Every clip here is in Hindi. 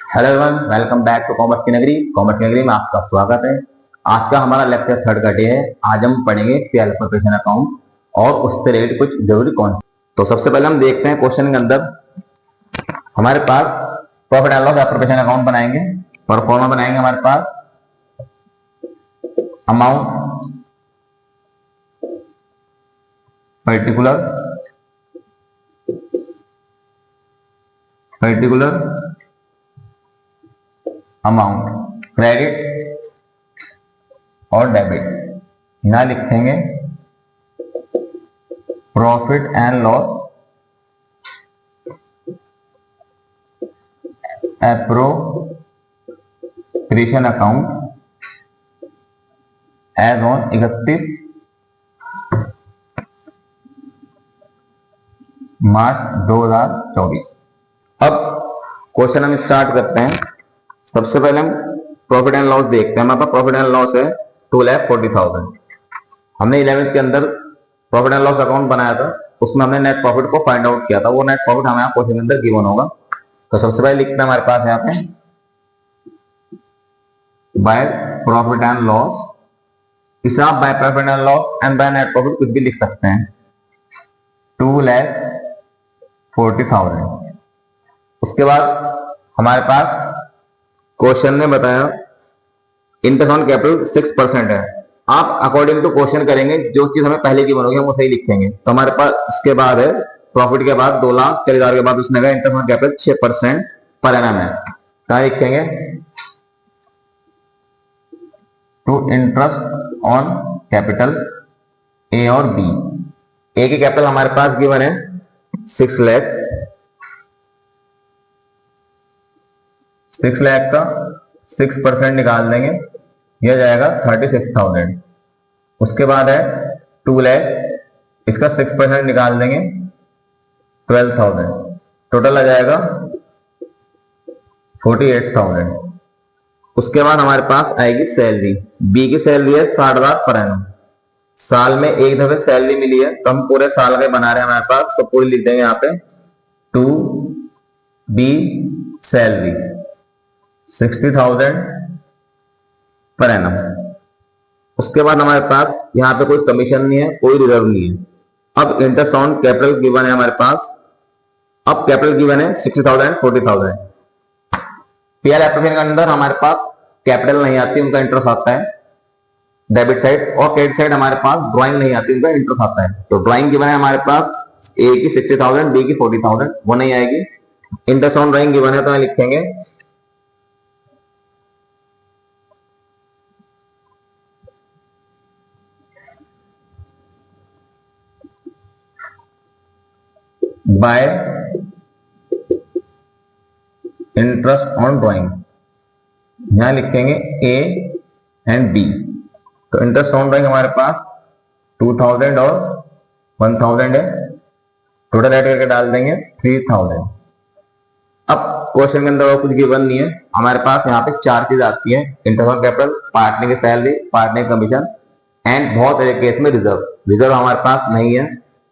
Hello everyone, welcome back to commerce की नगरी। कॉमर्स की नगरी में आपका स्वागत है। आज का हमारा लेक्चर थर्ड का डे है। आज हम पढ़ेंगे पीएल प्रिपरेशन अकाउंट और उससे रिलेटेड कुछ जरूरी कॉन्सेप्ट। तो सबसे पहले हम देखते हैं क्वेश्चन के अंदर हमारे पास profit and loss preparation account बनाएंगे। परफॉर्मा बनाएंगे हमारे पास अमाउंट पर्टिकुलर अमाउंट क्रेडिट और डेबिट। यहां लिखेंगे profit and loss appropriation account as on 31 March 2024। अब क्वेश्चन हम स्टार्ट करते हैं। सबसे पहले हम प्रॉफिट एंड लॉस देखते हैं। हमारे पास प्रॉफिट एंड लॉस है 2,40,000। हमने 11th के अंदर प्रॉफिट एंड लॉस अकाउंट बनाया था, उसमें हमने नेट प्रॉफिट को फाइंड आउट किया था। वो नेट प्रॉफिट हमें क्वेश्चन के अंदर गिवन होगा। तो सबसे पहले लिखते हैं हमारे पास यहाँ पे बाय प्रॉफिट एंड लॉस। इसे आप by profit and loss and by net profit कुछ भी लिख सकते हैं। 2,40,000। उसके बाद हमारे पास क्वेश्चन ने बताया इंटरेस्ट ऑन कैपिटल 6% है। आप अकॉर्डिंग टू क्वेश्चन करेंगे, जो चीज हमें पहले की बनोगी हम वो सही लिखेंगे। तो हमारे पास इसके बाद है प्रॉफिट के बाद 2,40,000 के बाद उसने कहा interest on capital 6% per annum है। क्या लिखेंगे? To interest on capital A और बी। ए की कैपिटल हमारे पास गिवन है 6 लाख। 6 लाख का 6% निकाल देंगे, यह जाएगा 36,000। उसके बाद है 2 लाख, इसका 6% निकाल देंगे 12,000। टोटल आ जाएगा 48,000। उसके बाद हमारे पास आएगी सैलरी। बी की सैलरी है 60,000 पर एनम। साल में एक दफे सैलरी मिली है, तो हम पूरे साल के बना रहे हैं हमारे पास, तो पूरी लिख देंगे यहाँ पे 2 बी सैलरी 60,000 पर एनम। उसके बाद हमारे पास यहाँ पे कोई कमीशन नहीं है, कोई रिजर्व नहीं है। अब इंटरेस्ट ऑन कैपिटल गिवन है हमारे पास। अब कैपिटल गिवन है 60,000 40,000। पीएल एप्लीकेशन के अंदर हमारे पास कैपिटल नहीं आती, उनका इंटरेस्ट आता है डेबिट साइड, और क्रेडिट साइड हमारे पास ड्राइंग नहीं आती, उनका इंटरेस्ट आता है। तो ड्राइंग गिवन है हमारे पास ए की 60,000, बी की 40,000, वो नहीं आएगी। इंटरेस्ट ऑन ड्राइंग गिवन है तो लिखेंगे बाय इंटरेस्ट ऑन ड्राइंग। यहां लिखेंगे ए एंड बी। तो इंटरेस्ट ऑन ड्राइंग हमारे पास 2,000 और 1,000 है। टोटल ऐड करके डाल देंगे 3,000। अब क्वेश्चन के अंदर और कुछ गिवन नहीं है हमारे पास। यहाँ पे 4 चीज आती है: इंटरेस्ट ऑन कैपिटल, पार्टनर की सैलरी, पार्टनर की कमीशन एंड बहुत सारे केस में रिजर्व। रिजर्व हमारे पास नहीं है,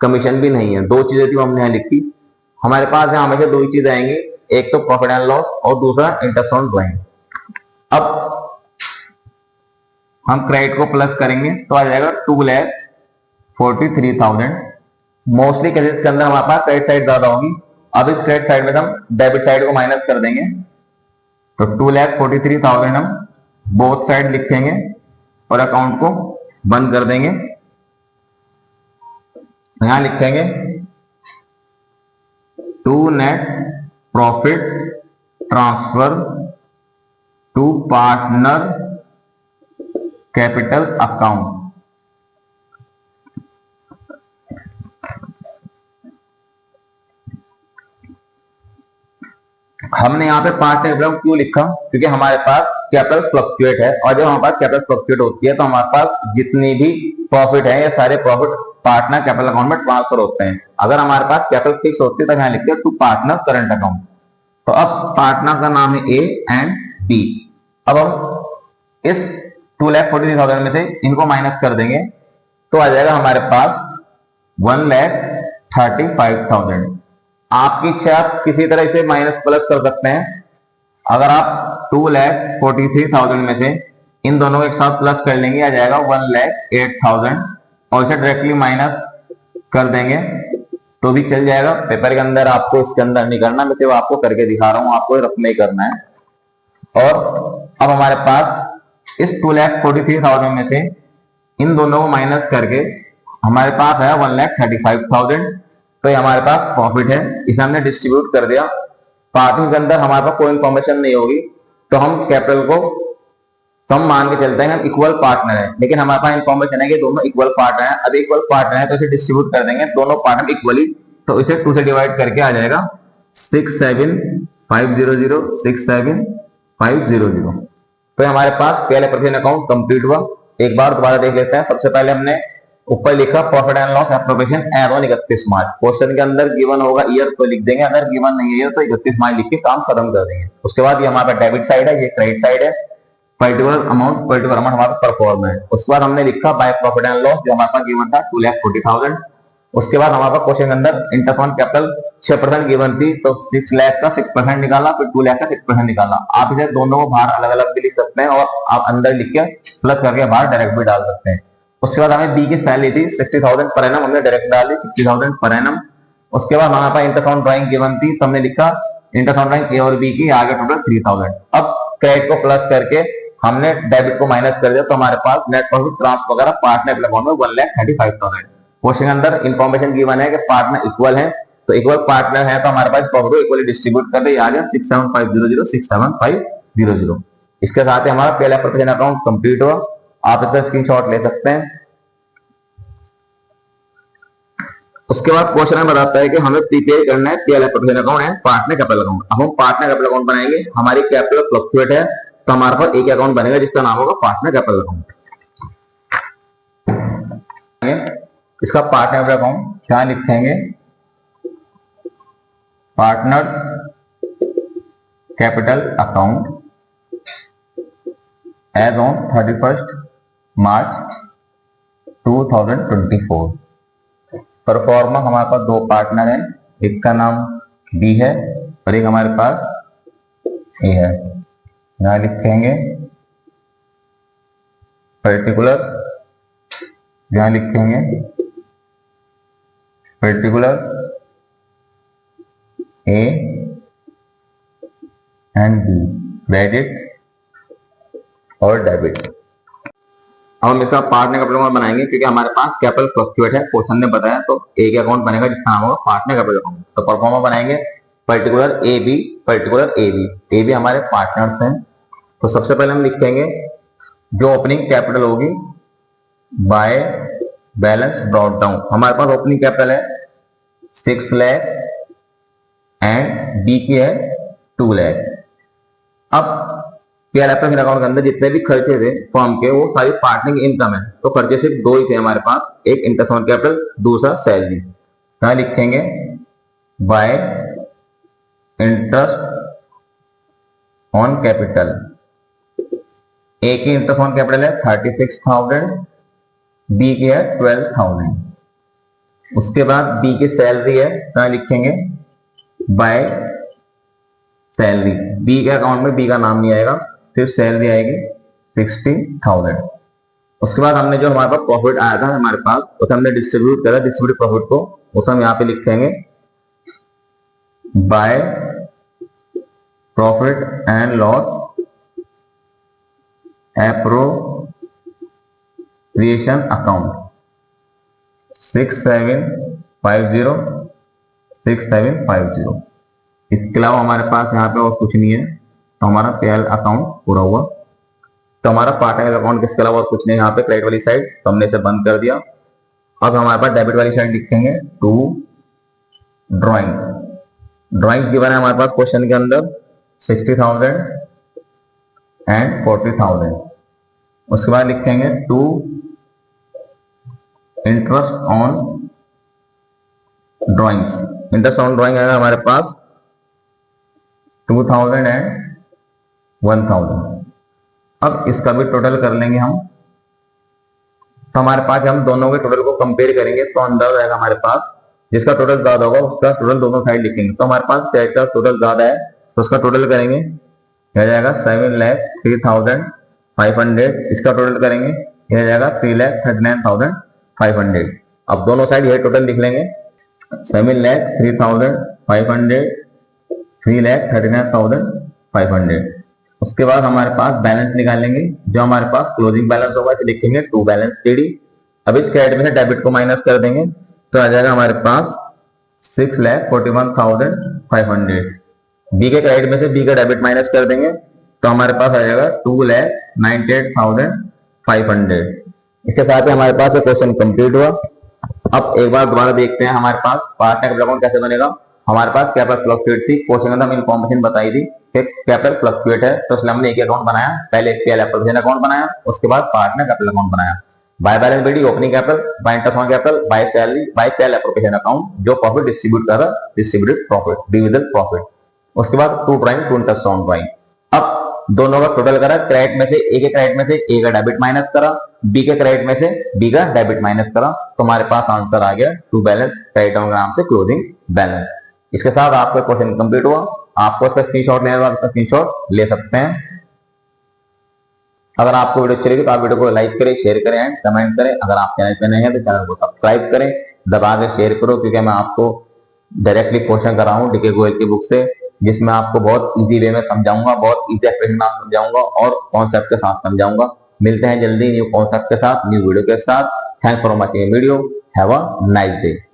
कमीशन भी नहीं है। 2 चीजें थी हमने यहाँ लिखी। हमारे पास यहाँ हमेशा 2 ही चीजें आएंगी, एक तो प्रॉफिट एंड लॉस और दूसरा इंटरेस्ट ऑन ड्राइंग। अब हम क्रेडिट को प्लस करेंगे तो आ जाएगा 2,43,000। मोस्टली केसेस के अंदर हमारे पास क्रेडिट साइड ज्यादा होगी। अब इस क्रेडिट साइड में हम डेबिट साइड को माइनस कर देंगे, तो 2,43,000 हम बोथ साइड लिखेंगे और अकाउंट को बंद कर देंगे। यहां लिखेंगे to net profit transfer to partner capital account. हमने यहाँ पे पार्टनर कैपिटल क्यों लिखा? क्योंकि हमारे पास कैपिटल फ्लक्चुएट है, और जब हमारे पास कैपिटल फ्लक्चुएट होती है तो हमारे पास जितनी भी प्रॉफिट है, ये सारे प्रॉफिट पार्टनर कैपिटल अकाउंट में ट्रांसफर होते हैं। अगर हमारे पास कैपिटल फिक्स होती है तो यहाँ लिखते हैं टू पार्टनर करंट अकाउंट। तो अब पार्टनर का नाम है ए एंड बी। अब हम इस 2,43,000 में से इनको माइनस कर देंगे तो आ जाएगा हमारे पास 1,35,000। आपकी इच्छा, आप किसी तरह इसे माइनस प्लस कर सकते हैं। अगर आप 2,43,000 में से इन दोनों को एक साथ प्लस कर लेंगे, आ जाएगा 1,08,000 और इसे डायरेक्टली माइनस कर देंगे तो भी चल जाएगा। पेपर के अंदर आपको इसके अंदर नहीं करना, मैं सिर्फ आपको करके दिखा रहा हूं, आपको रफ में ही करना है। और अब हमारे पास इस 2,43,000 में से इन दोनों को माइनस करके हमारे पास है 1,35,000, तो ये हमारे पास प्रॉफिट है। इसे हमने डिस्ट्रीब्यूट कर दिया। पार्टिंग के अंदर हमारे पास कोई इंफॉर्मेशन नहीं होगी तो हम कैपिटल को तो हम मान के चलते हैं हम इक्वल पार्टनर है, लेकिन हमारे पास इंफॉर्मेशन है कि दोनों इक्वल पार्टनर है। अब इक्वल पार्टनर है तो इसे डिस्ट्रीब्यूट कर देंगे दोनों पार्टनर इक्वली, तो इसे 2 से डिवाइड करके आ जाएगा 67500 67500। तो हमारे पास पहले प्रोविजन अकाउंट कंप्लीट हुआ। एक बार दोबारा देख लेते हैं। सबसे पहले हमने ऊपर लिखा profit and loss appropriation as on 31 March. Question के अंदर गिवन होगा ईयर तो लिख देंगे, अगर गिवन नहीं है ईयर तो 31 मार्च लिख के काम खत्म कर देंगे। उसके बाद ये हमारा डेबिट साइड है, ये क्रेडिट साइड है। पर्टिकुलर अमाउंट हमारा परफॉर्म है। उसके बाद हमने लिखा बाय प्रॉफिट एंड लॉस जो हमारे पास गिवन था 2,40,000। उसके बाद हमारे पास क्वेश्चन के अंदर इंटरेस्ट ऑन कैपिटल 6% गिवन थी, तो 6 लाख का 6% निकाला, फिर 2 लाख का 6% निकाला। आप इसे दोनों को बाहर अलग अलग भी लिख सकते हैं और आप अंदर लिख के प्लस करके बाहर डायरेक्ट भी डाल सकते हैं। उसके बाद हमें बी की सैलरी थी 60,000 पर एनम, हमने डायरेक्ट डाली 60,000 पर एनम। उसके बाद हमारे पास इंटरेस्ट ऑन ड्राइंग गिवन थी, तो हमने लिखा इंटरेस्ट ऑन ड्राइंग ए और बी की आगे टोटल 3,000। अब क्रेडिट को प्लस करके हमने डेबिट को माइनस कर दिया, तो हमारे पास नेट प्रॉफिट ट्रांसफर वगैरह पार्टनर अकाउंट में 1,35,000। क्वेश्चन के अंदर इंफॉर्मेशन गिवन है कि पार्टनर इक्वल है, तो इक्वल पार्टनर है तो हमारे पास प्रॉफिट को इक्वली डिस्ट्रीब्यूट कर दे, आ गया 67500 67500। इसके साथ ही हमारा पहला प्रोविजन अकाउंट कंप्लीट हुआ। आप इसका स्क्रीनशॉट ले सकते हैं। उसके बाद क्वेश्चन में बताता है कि हमें प्रिपेयर करना है PL provision account and partner capital account. अब हम पार्टनर कैपिटल अकाउंट बनाएंगे। हमारी कैपिटल फ्लक्चुएट है तो हमारे पास एक अकाउंट बनेगा जिसका नाम होगा पार्टनर कैपिटल अकाउंट। इसका पार्टनर कैपिटल अकाउंट क्या लिखेंगे, partner capital account as on 31 March 2024। Proforma हमारे पास दो पार्टनर हैं, एक का नाम बी है और एक हमारे पास ए है। यहां लिखेंगे पर्टिकुलर, यहां लिखेंगे particular A and B, credit और डेबिट। अब हम इसका पार्टनर कैपिटल अकाउंट बनाएंगे क्योंकि हमारे पास कैपिटल फ्लक्चुएट है, क्वेश्चन ने बताया, तो एक अकाउंट बनेगा जिसका नाम होगा पार्टनर कैपिटल अकाउंट। तो परफॉर्मा बनाएंगे particular A B, particular A B. A B हमारे पार्टनर्स हैं, तो सबसे पहले हम लिखेंगे जो ओपनिंग कैपिटल होगी बाय बैलेंस ब्रॉट डाउन। हमारे पास ओपनिंग कैपिटल है 6 लाख एंड बी की है 2 लाख। अब पीएल अकाउंट के अंदर जितने भी खर्चे थे फर्म के वो सारी पार्टनर की इनकम है, तो खर्चे सिर्फ दो ही थे हमारे पास, एक इंटरेस्ट ऑन कैपिटल, दूसरा सैलरी। यहां लिखेंगे बाय इंटरेस्ट ऑन कैपिटल। ए की इंटरेस्ट ऑन कैपिटल है 36,000, बी की है 12,000। उसके बाद बी की सैलरी है, यहां लिखेंगे बाय सैलरी। बी के अकाउंट में बी का नाम नहीं आएगा, सिर्फ सैलरी आएगी 60,000। उसके बाद हमने जो हमारे पास प्रॉफिट आया था हमारे पास, उसे हमने डिस्ट्रीब्यूट करा, डिस्ट्रीब्यूट प्रॉफिट को उसे हम यहाँ पे लिखेंगे by profit and loss appropriation account 6750 6750। इसके अलावा हमारे पास यहाँ पे और कुछ नहीं है, तो हमारा पीएल अकाउंट पूरा हुआ। तो हमारा पार्टनर अकाउंट इसके अलावा और कुछ नहीं, यहाँ पे क्रेडिट वाली साइड तो हमने इसे बंद कर दिया। अब हमारे पास डेबिट वाली साइड लिखेंगे टू ड्राइंग। ड्राइंग गिवन है हमारे पास क्वेश्चन के अंदर 60,000 एंड 40,000। उसके बाद लिखेंगे to interest on drawings. Interest on drawing है हमारे पास 2,000 एंड 1,000। अब इसका भी टोटल कर लेंगे हम, तो हमारे पास हम दोनों के टोटल को कंपेयर करेंगे तो अंदाजा आएगा हमारे पास, जिसका टोटल ज्यादा होगा उसका टोटल दोनों साइड लिखेंगे। तो हमारे पास क्या टोटल ज्यादा है तो उसका टोटल करेंगे यह जाएगा 7,03,500, इसका टोटल करेंगे यह जाएगा 3,39,500। अब दोनों साइड यह टोटल लिख लेंगे 7,03,500, 3,39,500। उसके बाद हमारे पास बैलेंस निकालेंगे, जो हमारे पास क्लोजिंग बैलेंस होगा इसे लिखेंगे टू बैलेंस CD। अब इस क्रेडिट में से डेबिट को माइनस कर देंगे तो आ जाएगा हमारे पास 6,41,500। बी के क्रेडिट में से बी का डेबिट माइनस कर देंगे तो हमारे पास आ जाएगा 2,98,500। इसके साथ ही हमारे पास क्वेश्चन कंप्लीट हुआ। अब एक बार दोबारा देखते हैं हमारे पास पार्ट कैपिटल अकाउंट कैसे बनेगा। हमारे पास कैपिटल फ्लक्चुएट थी, क्वेश्चन में हम इन्फॉर्मेशन बताई थी कि कैपिटल फ्लक्चुएट है, तो इसलिए हमने एक अकाउंट बनाया, पहले पीएल एप्रोप्रिएशन अकाउंट बनाया, उसके बाद पार्ट में कैपिटल अकाउंट बनाया। By balance BD opening capital, by interest on capital, by salary, by PL appropriation account, जो प्रॉफिट डिस्ट्रीब्यूट कर रहा है डिस्ट्रीब्यूटेड प्रॉफिट, डिविजिबल प्रॉफिट। उसके बाद to drawing, to interest on drawing. अब दोनों का टोटल करा, क्रेडिट में से ए के क्रेडिट में से ए का डेबिट माइनस करा, बी के क्रेडिट में से बी का डेबिट माइनस करा, तो हमारे पास आंसर आ गया टू बैलेंस क्रेडिट नाम से क्लोजिंग बैलेंस। इसके साथ आपका क्वेश्चन कंप्लीट हुआ। आपको इसका स्क्रीनशॉट लेना है, स्क्रीनशॉट ले सकते हैं। अगर आपको वीडियो अच्छी लगी तो आप वीडियो को लाइक करें, शेयर करें एंड कमेंट करें। अगर आप चैनल पे नए हैं तो चैनल को सब्सक्राइब करें, दबा के शेयर करो, क्योंकि मैं आपको डायरेक्टली क्वेश्चन कर रहा हूँ डीके गोयल की बुक से, जिसमें आपको बहुत इजी वे में समझाऊंगा, बहुत इजी एक्सप्रेशन में समझाऊंगा और कॉन्सेप्ट के साथ समझाऊंगा। मिलते हैं जल्दी न्यू कॉन्सेप्ट के साथ, न्यू वीडियो के साथ। Thanks for watching video. Have a nice day.